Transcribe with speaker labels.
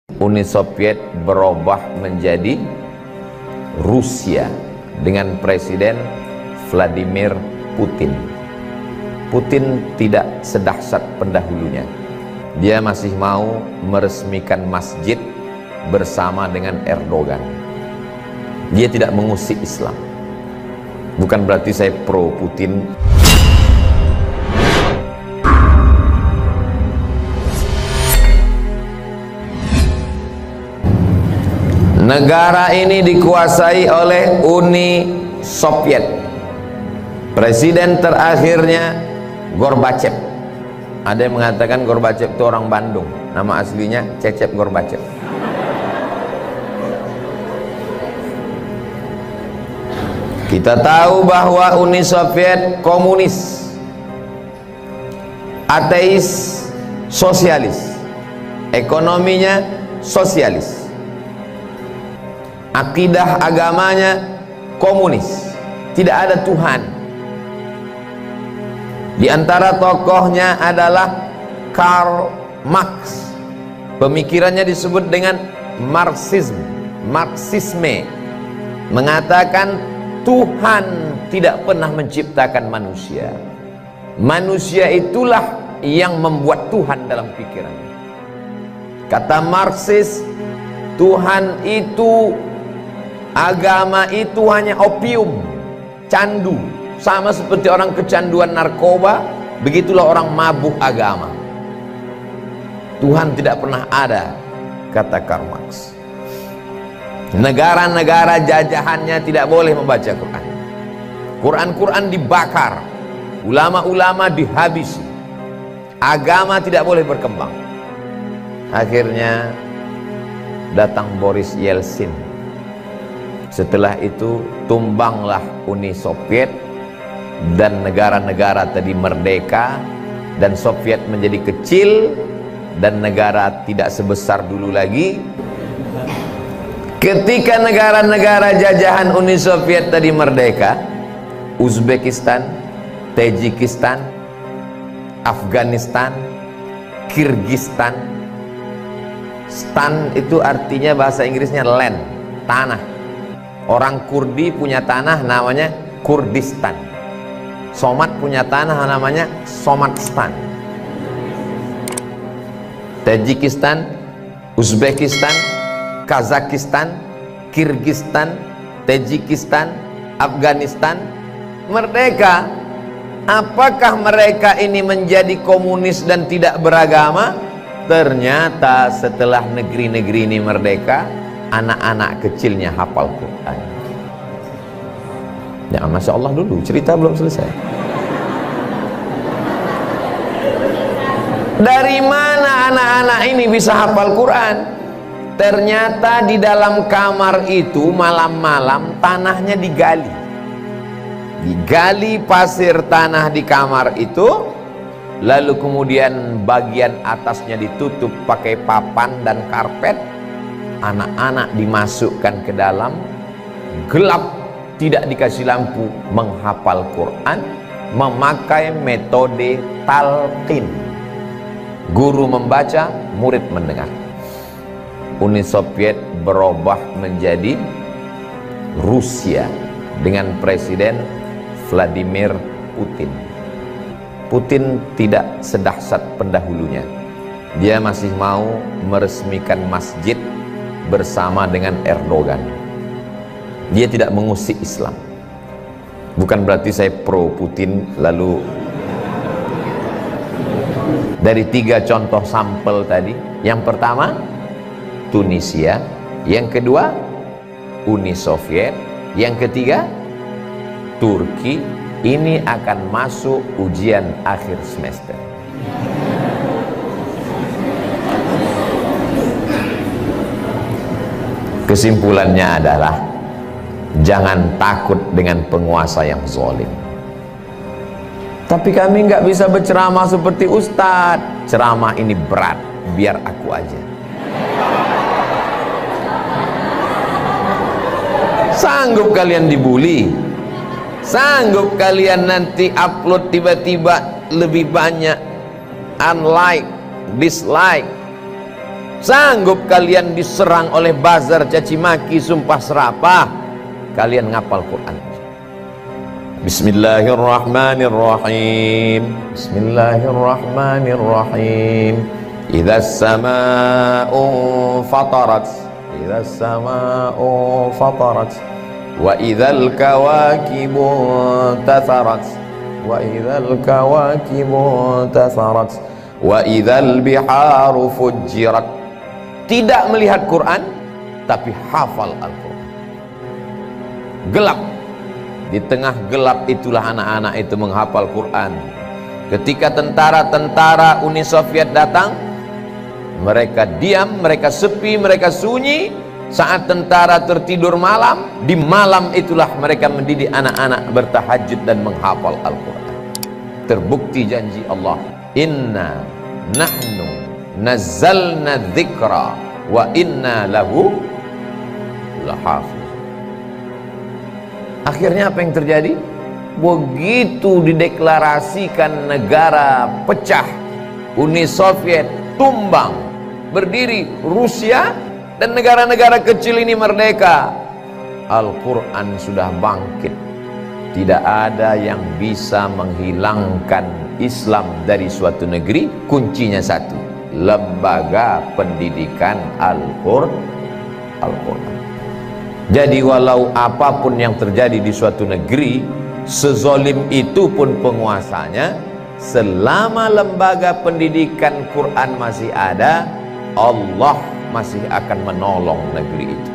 Speaker 1: Uni Soviet berubah menjadi Rusia dengan Presiden Vladimir Putin. Putin tidak sedahsyat pendahulunya. Dia masih mau meresmikan masjid bersama dengan Erdogan. Dia tidak mengusik Islam. Bukan berarti saya pro Putin. Negara ini dikuasai oleh Uni Soviet. Presiden terakhirnya Gorbachev. Ada yang mengatakan Gorbachev itu orang Bandung. Nama aslinya Cecep Gorbachev. Kita tahu bahwa Uni Soviet komunis, ateis, sosialis. Ekonominya sosialis. Akidah agamanya komunis, tidak ada Tuhan. Di antara tokohnya adalah Karl Marx. Pemikirannya disebut dengan Marxisme, mengatakan Tuhan tidak pernah menciptakan manusia. Manusia itulah yang membuat Tuhan dalam pikirannya. Kata Marxis, Tuhan itu, agama itu hanya opium, candu. Sama seperti orang kecanduan narkoba, begitulah orang mabuk agama. Tuhan tidak pernah ada, kata Karl Marx. Negara-negara jajahannya tidak boleh membaca Quran. Quran dibakar, ulama-ulama dihabisi, agama tidak boleh berkembang. Akhirnya datang Boris Yeltsin. Setelah itu tumbanglah Uni Soviet, dan negara-negara tadi merdeka, dan Soviet menjadi kecil, dan negara tidak sebesar dulu lagi. Ketika negara-negara jajahan Uni Soviet tadi merdeka, Uzbekistan, Tajikistan, Afghanistan, Kirgistan. Stan itu artinya bahasa Inggrisnya land, tanah. Orang Kurdi punya tanah namanya Kurdistan. Somat punya tanah namanya Somatstan. Tajikistan, Uzbekistan, Kazakistan, Kirgistan, Tajikistan, Afghanistan merdeka. Apakah mereka ini menjadi komunis dan tidak beragama? Ternyata setelah negeri-negeri ini merdeka, anak-anak kecilnya hafal Quran. Ya, Masya Allah dulu, cerita belum selesai. Dari mana anak-anak ini bisa hafal Quran? Ternyata di dalam kamar itu malam-malam tanahnya digali. Digali pasir tanah di kamar itu, lalu kemudian bagian atasnya ditutup pakai papan dan karpet. Anak-anak dimasukkan ke dalam, gelap, tidak dikasih lampu, menghafal Quran, memakai metode talqin. Guru membaca, murid mendengar. Uni Soviet berubah menjadi Rusia dengan Presiden Vladimir Putin. Putin tidak sedahsyat pendahulunya. Dia masih mau meresmikan masjid bersama dengan Erdogan. Dia tidak mengusik Islam. Bukan berarti saya pro Putin. Lalu dari 3 contoh sampel tadi, yang pertama Tunisia, yang kedua Uni Soviet, yang ketiga Turki. Ini akan masuk ujian akhir semester. Kesimpulannya adalah jangan takut dengan penguasa yang zalim. Tapi kami nggak bisa berceramah seperti Ustadz. Ceramah ini berat, biar aku aja. Sanggup kalian dibully? Sanggup kalian nanti upload tiba-tiba lebih banyak unlike, dislike? Sanggup kalian diserang oleh bazar, caci maki, sumpah serapah, kalian ngapal Quran. Bismillahirrahmanirrahim. Bismillahirrahmanirrahim. Idzas samaa'u fatarat, idzas samaa'u fatarat, wa idzal kawakibu tatharat, wa idzal kawakibu tatharat, wa idzal biharu fujirat. Tidak melihat Quran tapi hafal Al-Quran. Gelap, di tengah gelap itulah anak-anak itu menghafal Quran. Ketika tentara-tentara Uni Soviet datang, mereka diam, mereka sepi, mereka sunyi. Saat tentara tertidur malam, di malam itulah mereka mendidik anak-anak bertahajud dan menghafal Al-Quran. Terbukti janji Allah, inna nahnu nazzalna dzikra wa inna lahu lahafiz. Akhirnya apa yang terjadi? Begitu dideklarasikan negara pecah, Uni Soviet tumbang, berdiri Rusia, dan negara-negara kecil ini merdeka. Al-Quran sudah bangkit. Tidak ada yang bisa menghilangkan Islam dari suatu negeri. Kuncinya satu, lembaga pendidikan Al-Quran. Jadi walau apapun yang terjadi di suatu negeri, sezolim itu pun penguasanya, selama lembaga pendidikan Quran masih ada, Allah masih akan menolong negeri itu.